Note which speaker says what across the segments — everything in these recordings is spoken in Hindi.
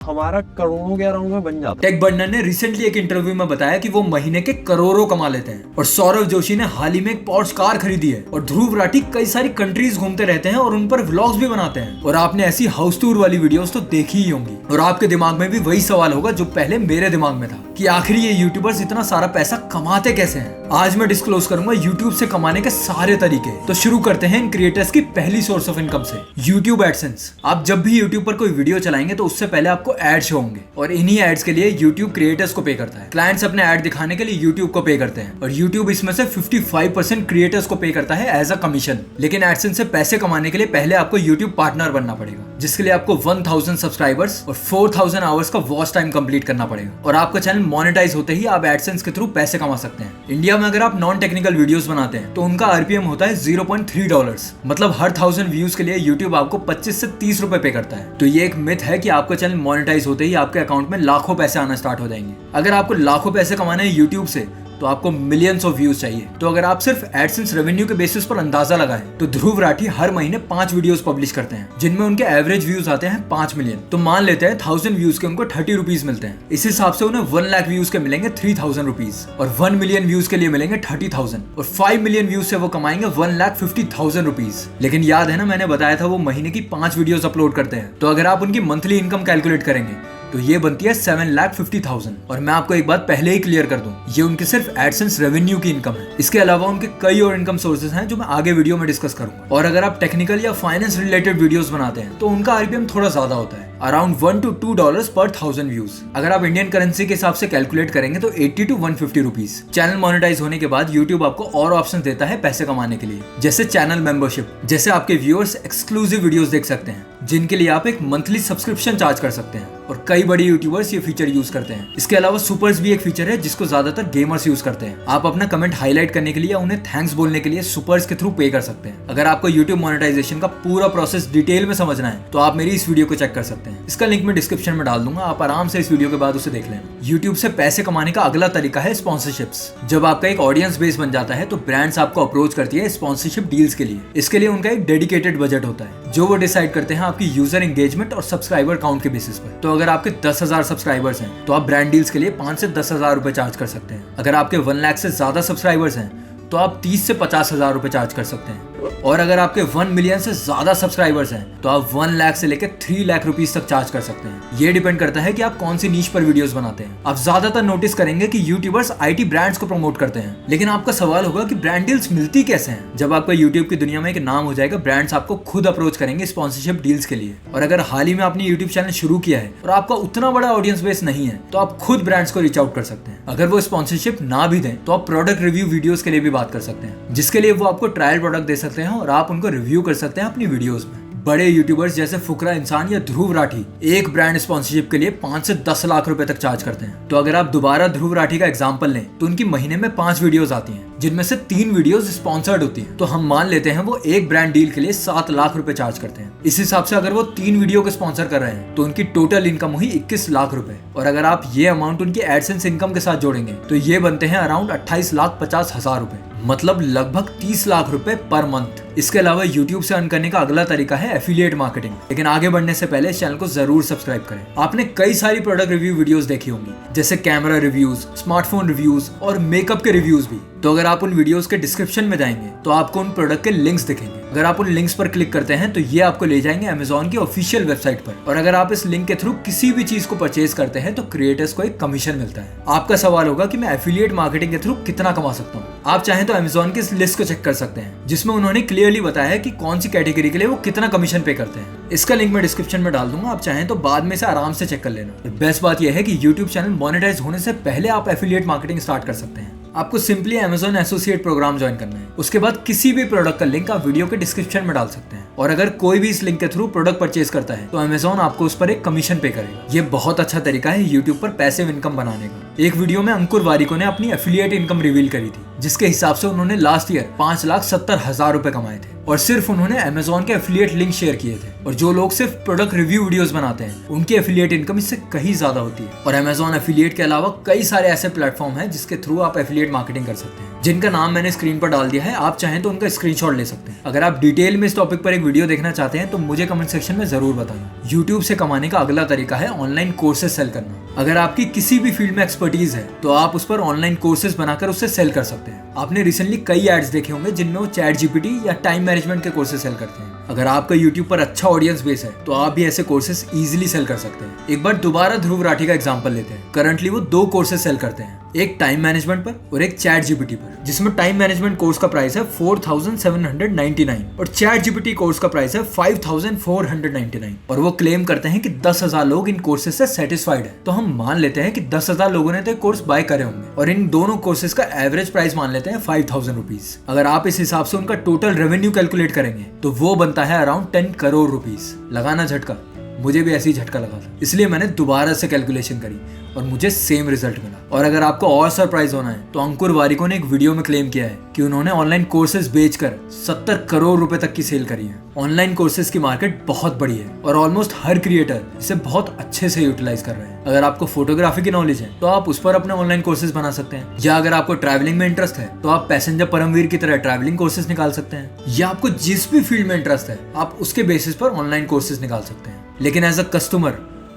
Speaker 1: हमारा करोड़ों के अराउंड में बन जाता है।
Speaker 2: टेक बर्नर ने रिसेंटली एक इंटरव्यू में बताया कि वो महीने के करोड़ों कमा लेते हैं। और सौरव जोशी ने हाल ही में एक पोर्श कार खरीदी है। और ध्रुव राठी कई सारी कंट्रीज घूमते रहते हैं और उन पर व्लॉग्स भी बनाते हैं। और आपने ऐसी हाउस टूर वाली वीडियोस तो देखी ही होंगी। और आपके दिमाग में भी वही सवाल होगा जो पहले मेरे दिमाग में था कि आखिर ये यूट्यूबर्स इतना सारा पैसा कमाते कैसे हैं। आज मैं डिस्क्लोज करूंगा यूट्यूब से कमाने के सारे तरीके। तो शुरू करते हैं इन क्रिएटर्स की पहली सोर्स ऑफ इनकम से, यूट्यूब एडसेंस। आप जब भी यूट्यूब पर कोई वीडियो चलाएंगे तो उससे पहले आपको एड शो होंगे और इन्हीं एड्स के लिए यूट्यूब क्रिएटर्स को पे करता है। क्लाइंट्स अपने एड दिखाने के लिए यूट्यूब को पे करते हैं और यूट्यूब इसमें से 55% क्रिएटर्स को पे करता है एज अ कमीशन। लेकिन एडसेंस से पैसे कमाने के लिए पहले आपको यूट्यूब पार्टनर बनना पड़ेगा, जिसके लिए आपको 1000 सब्सक्राइबर्स और 4000 आवर्स का वॉच टाइम कंप्लीट करना पड़ेगा और आपका चैनल मोनेटाइज होते ही आप एडसेंस के थ्रू पैसे कमा सकते हैं। इंडिया में अगर आप नॉन टेक्निकल वीडियोस बनाते हैं तो उनका आरपीएम होता है $0.3। मतलब हर 1000 व्यूज के लिए यूट्यूब आपको 25 से 30 रुपए पे करता है। तो ये एक मिथ है कि आपका चैनल मोनेटाइज होते ही आपके अकाउंट में लाखों पैसे आना स्टार्ट हो जाएंगे। अगर आपको लाखों पैसे कमाने हैं यूट्यूब से तो आपको मिलियंस ऑफ व्यूज चाहिए। तो अगर आप सिर्फ एडसेंस रेवेन्यू के बेसिस पर अंदाजा लगाएं तो ध्रुव राठी हर महीने 5 वीडियोस पब्लिश करते हैं जिनमें उनके एवरेज व्यूज आते हैं 5 मिलियन। तो मान लेते हैं 1000 व्यूज के उनको 30 रुपीज मिलते हैं। इस हिसाब से उन्हें 1 लाख व्यूज के मिलेंगे 3000 रुपीज और 1 मिलियन व्यूज के लिए मिलेंगे 30,000 और 5 मिलियन व्यूज से वो कमाएंगे 1,50,000 रुपीज। लेकिन याद है ना, मैंने बताया था वो महीने की 5 वीडियोस अपलोड करते हैं। तो अगर आप उनकी मंथली इनकम कैलकुलेट करेंगे तो ये बनती है 7,50,000। और मैं आपको एक बात पहले ही क्लियर कर दूं, ये उनके सिर्फ एडसेंस रेवेन्यू की इनकम है। इसके अलावा उनके कई और इनकम सोर्सेज हैं जो मैं आगे वीडियो में डिस्कस करूंगा। और अगर आप टेक्निकल या फाइनेंस रिलेटेड वीडियोस बनाते हैं तो उनका आरपीएम थोड़ा ज्यादा होता है, अराउंड $1 to $2 पर 1000 व्यूज। अगर आप इंडियन करेंसी के हिसाब से कैलकुलेट करेंगे तो 80 to 150 रुपीज। चैनल मोनेटाइज होने के बाद यूट्यूब आपको और ऑप्शन देता है पैसे कमाने के लिए, जैसे चैनल मेंबरशिप, जैसे आपके व्यूअर्स एक्सक्लूसिव वीडियोस देख सकते हैं जिनके लिए आप एक मंथली सब्सक्रिप्शन चार्ज कर सकते हैं और कई बड़े यूट्यूबर्स ये फीचर यूज करते हैं। इसके अलावा सुपर्स भी एक फीचर है जिसको ज्यादातर गेमर्स यूज करते हैं। आप अपना कमेंट हाईलाइट करने के लिए उन्हें थैंक्स बोलने के लिए सुपर्स के थ्रू पे कर सकते हैं। अगर आपको यूट्यूब मोनेटाइजेशन का पूरा प्रोसेस डिटेल में समझना है तो आप मेरी इस वीडियो को चेक कर सकते हैं। इसका लिंक मैं डिस्क्रिप्शन में डाल दूंगा, आप आराम से इस वीडियो के बाद उसे देख लें। यूट्यूब से पैसे कमाने का अगला तरीका है स्पॉन्सरशिप्स। जब आपका एक ऑडियंस बेस बन जाता है तो ब्रांड्स आपको अप्रोच करती है स्पॉन्सरशिप डील्स के लिए। इसके लिए उनका एक डेडिकेटेड बजट होता है जो वो डिसाइड करते हैं आपकी यूजर एंगेजमेंट और सब्सक्राइबर काउंट के बेसिस पर। तो अगर आपके 10,000 सब्सक्राइबर्स हैं तो आप ब्रांड डील्स के लिए 5 से 10,000 रुपए चार्ज कर सकते हैं। अगर आपके 1 लाख से ज्यादा सब्सक्राइबर्स हैं तो आप 30 से 50,000 रुपए चार्ज कर सकते हैं। और अगर आपके 1 मिलियन से ज्यादा सब्सक्राइबर्स हैं तो आप 1 लाख से लेकर 3 लाख रुपीस तक चार्ज कर सकते हैं। ये डिपेंड करता है कि आप कौन सी नीश पर वीडियोस बनाते हैं। आप ज्यादातर नोटिस करेंगे कि यूट्यूबर्स आईटी ब्रांड्स को प्रमोट करते हैं। लेकिन आपका सवाल होगा कि ब्रांड डील्स मिलती कैसे हैं? जब आपका यूट्यूब की दुनिया में एक नाम हो जाएगा, ब्रांड्स आपको खुद अप्रोच करेंगे स्पॉन्सरशिप डील्स के लिए। और अगर हाल ही में आपने यूट्यूब चैनल शुरू किया है और आपका उतना बड़ा ऑडियंस बेस नहीं है तो आप खुद ब्रांड्स को रीच आउट कर सकते हैं। अगर वो स्पॉन्सरशिप ना भी दें तो आप प्रोडक्ट रिव्यू वीडियोस के लिए भी बात कर सकते हैं, जिसके लिए वो आपको ट्रायल प्रोडक्ट दे सकते हैं और आप उनको रिव्यू कर सकते हैं अपनी वीडियोस में। बड़े यूट्यूबर्स जैसे फुकरा इंसान या ध्रुव राठी एक ब्रांड स्पॉन्सरशिप के लिए 5 से 10 लाख रुपए तक चार्ज करते हैं। तो अगर आप दोबारा ध्रुव राठी का एग्जांपल लें तो उनकी महीने में 5 वीडियोस आती हैं जिनमें से 3 वीडियोस स्पॉन्सर्ड होती हैं। तो हम मान लेते हैं वो एक ब्रांड डील के लिए 7 लाख रुपए चार्ज करते हैं। इस हिसाब से अगर वो 3 वीडियो को स्पॉन्सर कर रहे हैं तो उनकी टोटल इनकम हुई 21 लाख रुपए। और अगर आप ये अमाउंट उनकी एडसेंस इनकम के साथ जोड़ेंगे तो ये बनते हैं अराउंड 28,50,000 रुपए, मतलब लगभग 30 लाख रुपए पर मंथ। इसके अलावा YouTube से अर्न करने का अगला तरीका है एफिलिएट मार्केटिंग। लेकिन आगे बढ़ने से पहले चैनल को जरूर सब्सक्राइब करें। आपने कई सारी प्रोडक्ट रिव्यू वीडियोस देखी होंगी, जैसे कैमरा रिव्यूज, स्मार्टफोन रिव्यूज और मेकअप के रिव्यूज भी। तो अगर आप उन वीडियोस के डिस्क्रिप्शन में जाएंगे तो आपको उन प्रोडक्ट के लिंक्स दिखेंगे। अगर आप उन लिंक्स पर क्लिक करते हैं तो ये आपको ले जाएंगे Amazon की ऑफिशियल वेबसाइट पर। और अगर आप इस लिंक के थ्रू किसी भी चीज को परचेज करते हैं तो क्रिएटर्स को एक कमीशन मिलता है। आपका सवाल होगा कि मैं एफिलिएट मार्केटिंग के थ्रू कितना कमा सकता हूँ? आप चाहें तो Amazon की इस लिस्ट को चेक कर सकते हैं जिसमें उन्होंने क्लियरली बताया है कि कौन सी कैटेगरी के लिए वो कितना कमीशन पे करते हैं। इसका लिंक मैं डिस्क्रिप्शन में डाल दूंगा, आप चाहें तो बाद में से आराम से चेक कर लेना। बेस्ट बात यह है कि YouTube चैनल मोनेटाइज होने से पहले आप एफिलिएट मार्केटिंग स्टार्ट कर सकते हैं। आपको simply Amazon associate program join करना है। उसके बाद किसी भी प्रोडक्ट का लिंक आप वीडियो के डिस्क्रिप्शन में डाल सकते हैं। और अगर कोई भी इस लिंक के थ्रू प्रोडक्ट परचेज करता है तो Amazon आपको उस पर एक कमीशन पे करेगा। ये बहुत अच्छा तरीका है YouTube पर पैसिव इनकम बनाने का। एक वीडियो में अंकुर वारिको ने अपनी एफिलिएट इनकम रिवील करी थी, जिसके हिसाब से उन्होंने लास्ट ईयर 5,70,000 रुपए कमाए थे। और सिर्फ उन्होंने Amazon के एफिलिएट लिंक शेयर किए थे। और जो लोग सिर्फ प्रोडक्ट रिव्यू वीडियोस बनाते हैं उनकी एफिलिएट इनकम इससे कहीं ज्यादा होती है। और Amazon एफिलिएट के अलावा कई सारे ऐसे प्लेटफॉर्म हैं जिसके थ्रू आप एफिलिएट मार्केटिंग कर सकते हैं, जिनका नाम मैंने स्क्रीन पर डाल दिया है। आप चाहें तो उनका स्क्रीनशॉट ले सकते हैं। अगर आप डिटेल में इस टॉपिक पर एक वीडियो देखना चाहते हैं तो मुझे कमेंट सेक्शन में जरूर बताना। यूट्यूब से कमाने का अगला तरीका है ऑनलाइन कोर्सेज सेल करना। अगर आपकी किसी भी फील्ड में एक्सपर्टीज है तो आप उस पर ऑनलाइन कोर्सेज बनाकर उससे सेल कर सकते हैं। आपने रिसेंटली कई एड्स देखे होंगे जिनमें वो चैट जीपीटी या टाइम मैनेजमेंट के कोर्सेज सेल करते हैं। अगर आपका यूट्यूब पर अच्छा ऑडियंस बेस है तो आप भी ऐसे कोर्सेज इजीली सेल कर सकते हैं। एक बार दोबारा ध्रुव राठी का एग्जांपल लेते हैं। करंटली वो 2 कोर्सेज सेल करते हैं, एक टाइम मैनेजमेंट पर और एक चैट जीपीटी पर, जिसमें टाइम मैनेजमेंट कोर्स का प्राइस है 4799 और चैट जीपीटी कोर्स का प्राइस है 5499। और वो क्लेम करते हैं कि 10,000 लोग इन कोर्सेज से सेटिस्फाइड है। तो हम मान लेते हैं कि 10,000 लोगों ने तो कोर्स बाय करे होंगे और इन दोनों कोर्सेज का एवरेज प्राइस मान लेते हैं 5,000 रुपीज। अगर आप इस हिसाब से उनका टोटल रेवेन्यू कैलकुलेट करेंगे तो वो बनता है अराउंड 10 करोड़ रुपीज। लगाना झटका, मुझे भी ऐसी झटका लगा था, इसलिए मैंने दोबारा से कैलकुलेशन करी और मुझे सेम रिजल्ट मिला। और अगर आपको और सरप्राइज होना है तो अंकुर वारिको ने एक वीडियो में क्लेम किया है कि उन्होंने ऑनलाइन कोर्सेज बेचकर 70 करोड़ रुपए तक की सेल करी है। ऑनलाइन कोर्सेज की मार्केट बहुत बड़ी है और ऑलमोस्ट हर क्रिएटर इसे बहुत अच्छे से यूटिलाइज कर रहे हैं। अगर आपको फोटोग्राफी की नॉलेज है तो आप उस पर अपने ऑनलाइन कोर्सेज बना सकते हैं, या अगर आपको ट्रैवलिंग में इंटरेस्ट है तो आप पैसेंजर परमवीर की तरह ट्रैवलिंग कोर्सेज निकाल सकते हैं, या आपको जिस भी फील्ड में इंटरेस्ट है आप उसके बेसिस पर ऑनलाइन कोर्सेज निकाल सकते हैं। लेकिन एज अ कस्टमर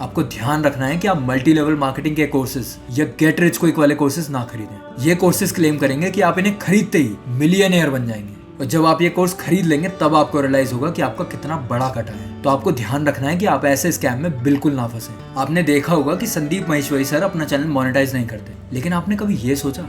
Speaker 2: आपको ध्यान रखना है कि आप मल्टी लेवल मार्केटिंग के कोर्सेज या गेट रिच क्विक वाले कोर्सेज ना खरीदें। ये कोर्सेज क्लेम करेंगे कि आप इन्हें खरीदते ही मिलियनेयर बन जाएंगे, और जब आप ये कोर्स खरीद लेंगे तब आपको रियलाइज होगा कि आपका कितना बड़ा कटा है। तो आपको ध्यान रखना है कि आप ऐसे स्कैम में बिल्कुल ना फंसे। आपने देखा होगा कि संदीप महेश्वरी सर अपना चैनल मोनेटाइज नहीं करते, लेकिन आपने कभी ये सोचा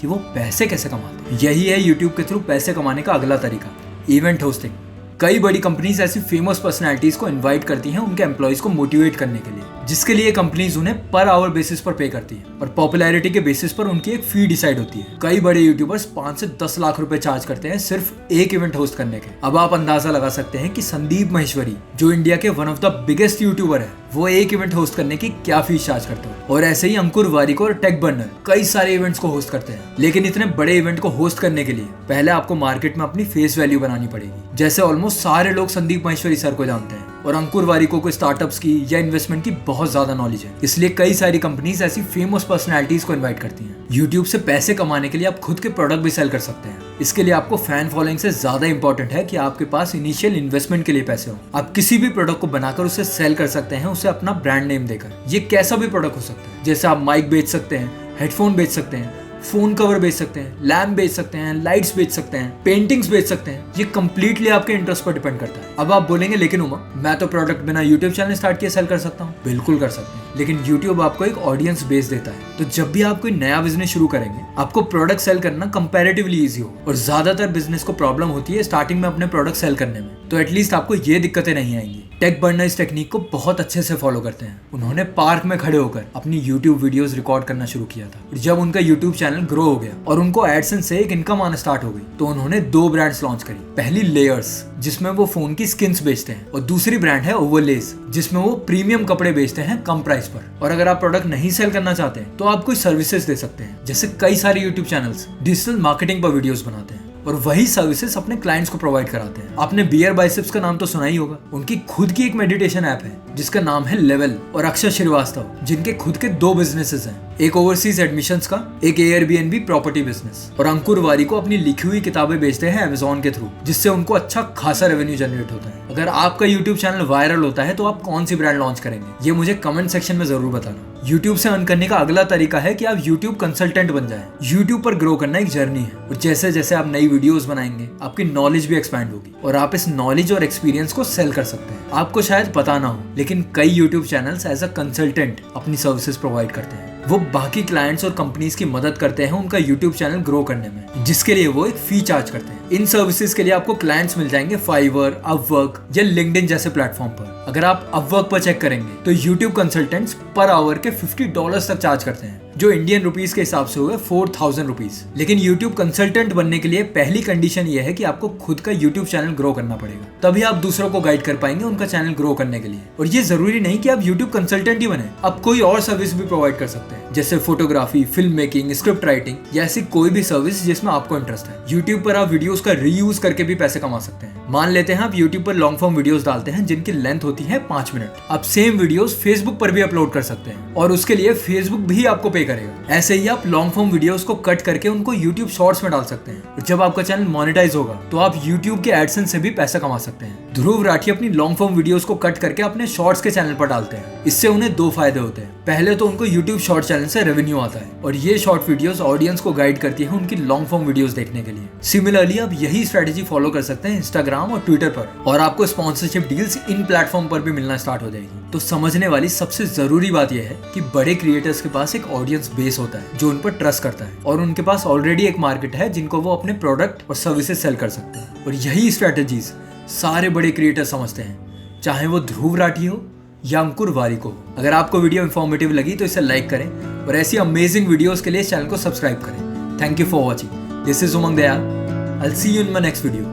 Speaker 2: कि वो पैसे कैसे कमाते हैं? यही है यूट्यूब के थ्रू पैसे कमाने का अगला तरीका, इवेंट होस्टिंग। कई बड़ी कंपनीज ऐसी फेमस पर्सनालिटीज को इनवाइट करती हैं उनके एम्प्लॉइज को मोटिवेट करने के लिए, जिसके लिए कंपनीज उन्हें पर आवर बेसिस पर पे करती है और पॉपुलैरिटी के बेसिस पर उनकी एक फी डिसाइड होती है। कई बड़े यूट्यूबर्स 5 से 10 लाख रुपए चार्ज करते हैं सिर्फ एक इवेंट होस्ट करने के। अब आप अंदाजा लगा सकते हैं कि संदीप महेश्वरी, जो इंडिया के one of the biggest YouTuber है, वो एक इवेंट होस्ट करने की क्या फीस चार्ज करते हैं। और ऐसे ही अंकुर वारिको और टेक बर्नर कई सारे इवेंट्स को होस्ट करते हैं। लेकिन इतने बड़े इवेंट को होस्ट करने के लिए पहले आपको मार्केट में अपनी फेस वैल्यू बनानी पड़ेगी। जैसे ऑलमोस्ट सारे लोग संदीप महेश्वरी सर को जानते हैं और अंकुर वारिको को स्टार्टअप्स की या इन्वेस्टमेंट की बहुत ज्यादा नॉलेज है, इसलिए कई सारी कंपनीज ऐसी फेमस पर्सनालिटीज को इनवाइट करती हैं। यूट्यूब से पैसे कमाने के लिए आप खुद के प्रोडक्ट भी सेल कर सकते हैं। इसके लिए आपको फैन फॉलोइंग से ज्यादा इंपॉर्टेंट है कि आपके पास इनिशियल इन्वेस्टमेंट के लिए पैसे हो। आप किसी भी प्रोडक्ट को बनाकर उसे सेल कर सकते हैं, उसे अपना ब्रांड नेम देकर। ये कैसा भी प्रोडक्ट हो सकता है, जैसे आप माइक बेच सकते हैं, हेडफोन बेच सकते हैं, फोन कवर बेच सकते हैं, लैम्प बेच सकते हैं, लाइट्स बेच सकते हैं, पेंटिंग्स बेच सकते हैं। ये कंप्लीटली आपके इंटरेस्ट पर डिपेंड करता है। अब आप बोलेंगे लेकिन उमा, मैं तो प्रोडक्ट बिना यूट्यूब चैनल स्टार्ट किए सेल कर सकता हूँ। बिल्कुल कर सकते हैं, लेकिन यूट्यूब आपको एक ऑडियंस बेस देता है। तो जब भी आप कोई नया बिजनेस शुरू करेंगे, आपको प्रोडक्ट सेल करना कंपैरेटिवली इजी हो। और ज्यादातर बिजनेस को प्रॉब्लम होती है स्टार्टिंग में अपने प्रोडक्ट सेल करने में, तो एटलीस्ट आपको ये दिक्कतें नहीं आएंगी। टेक बर्नर इस टेक्निक को बहुत अच्छे से फॉलो करते हैं। उन्होंने पार्क में खड़े होकर अपनी यूट्यूब वीडियोस रिकॉर्ड करना शुरू किया था। और जब उनका यूट्यूब चैनल ग्रो हो गया और उनको एडसेंस से एक इनकम आना स्टार्ट हो गई, तो उन्होंने 2 ब्रांड्स लॉन्च करी। पहली लेयर्स, जिसमें वो फोन की स्किन्स बेचते हैं, और दूसरी ब्रांड है ओवरलेस, जिसमें वो प्रीमियम कपड़े बेचते हैं कम प्राइस पर। और अगर आप प्रोडक्ट नहीं सेल करना चाहते तो आप कोई सर्विसेज दे सकते हैं। जैसे कई सारे यूट्यूब चैनल्स डिजिटल मार्केटिंग पर वीडियोस बनाते हैं और वही सर्विसेज अपने क्लाइंट्स को प्रोवाइड कराते हैं। आपने बियर बाइसेप्स का नाम तो सुना ही होगा। उनकी खुद की एक मेडिटेशन ऐप है जिसका नाम है लेवल, और अक्षय श्रीवास्तव जिनके खुद के 2 बिजनेसेस हैं, एक ओवरसीज एडमिशंस का, एक एयरबीएनबी प्रॉपर्टी बिजनेस। और अंकुर वारिको अपनी लिखी हुई किताबें बेचते हैं Amazon के थ्रू, जिससे उनको अच्छा खासा रेवेन्यू जनरेट होता है। अगर आपका यूट्यूब चैनल वायरल होता है तो आप कौन सी ब्रांड लॉन्च करेंगे, ये मुझे कमेंट सेक्शन में जरूर बताना। यूट्यूब से अर्न करने का अगला तरीका है कि आप यूट्यूब कंसल्टेंट बन जाएं। यूट्यूब पर ग्रो करना एक जर्नी है, और जैसे जैसे आप नई वीडियोस बनाएंगे आपकी नॉलेज भी एक्सपैंड होगी और आप इस नॉलेज और एक्सपीरियंस को सेल कर सकते हैं। आपको शायद पता ना हो, लेकिन कई YouTube channels as a consultant अपनी सर्विसेज प्रोवाइड करते हैं। वो बाकी क्लाइंट्स और कंपनीज की मदद करते हैं उनका यूट्यूब चैनल ग्रो करने में, जिसके लिए वो एक फी चार्ज करते हैं। इन सर्विसेज के लिए आपको क्लाइंट्स मिल जाएंगे फाइवर, अपवर्क या लिंक्डइन जैसे प्लेटफॉर्म पर। अगर आप अपवर्क पर चेक करेंगे तो यूट्यूब कंसल्टेंट्स पर आवर के $50 तक चार्ज करते हैं, जो इंडियन रुपीस के हिसाब से हुए 4000 रुपीज। लेकिन यूट्यूब कंसल्टेंट बनने के लिए पहली कंडीशन ये है कि आपको खुद का यूट्यूब चैनल ग्रो करना पड़ेगा, तभी आप दूसरों को गाइड कर पाएंगे उनका चैनल ग्रो करने के लिए। और ये जरूरी नहीं कि आप यूट्यूब कंसल्टेंट ही बने, आप कोई और सर्विस भी प्रोवाइड कर सकते हैं, जैसे photography, film making, script writing या ऐसी कोई भी सर्विस जिसमें आपको इंटरेस्ट है। यूट्यूब पर आप वीडियोस का रीयूज करके भी पैसे कमा सकते हैं। मान लेते हैं आप YouTube पर लॉन्ग फॉर्म वीडियोस डालते हैं जिनकी लेंथ होती है 5 मिनट। आप सेम वीडियोस Facebook पर भी अपलोड कर सकते हैं और उसके लिए Facebook भी आपको पे करेगा। ऐसे ही आप लॉन्ग फॉर्म वीडियोस को कट करके उनको YouTube शॉर्ट्स में डाल सकते हैं और जब आपका चैनल मोनेटाइज होगा तो आप YouTube के एडसेंस से भी पैसा कमा सकते हैं। ध्रुव राठी अपनी लॉन्ग फॉर्म वीडियोस को कट करके अपने शॉर्ट्स के चैनल पर डालते हैं। इससे उन्हें 2 फायदे होते हैं। पहले तो उनको YouTube शॉर्ट चैनल से रेवेन्यू आता है और ये शॉर्ट वीडियोस ऑडियंस को गाइड करती है उनकी लॉन्ग फॉर्म वीडियोस देखने के लिए। सिमिलरली आप यही स्ट्रेटेजी फॉलो कर सकते हैं इंस्टाग्राम और ट्विटर पर और आपको स्पॉन्सरशिप डील्स इन प्लेटफॉर्म पर भी मिलना स्टार्ट हो जाएगी। तो समझने वाली सबसे जरूरी बात यह है कि बड़े क्रिएटर्स के पास एक ऑडियंस बेस होता है जो उन पर ट्रस्ट करता है और उनके पास ऑलरेडी एक मार्केट है जिनको वो अपने प्रोडक्ट और सर्विसेज सेल कर सकते हैं। और यही स्ट्रेटेजीज सारे बड़े क्रिएटर समझते हैं, चाहे वो ध्रुव राठी हो या अंकुर वारिक हो। अगर आपको वीडियो इंफॉर्मेटिव लगी तो इसे लाइक करें और ऐसी अमेजिंग वीडियोस के लिए इस चैनल को सब्सक्राइब करें। Thank you for watching. This is Umang Dayal. I'll see you in my next video.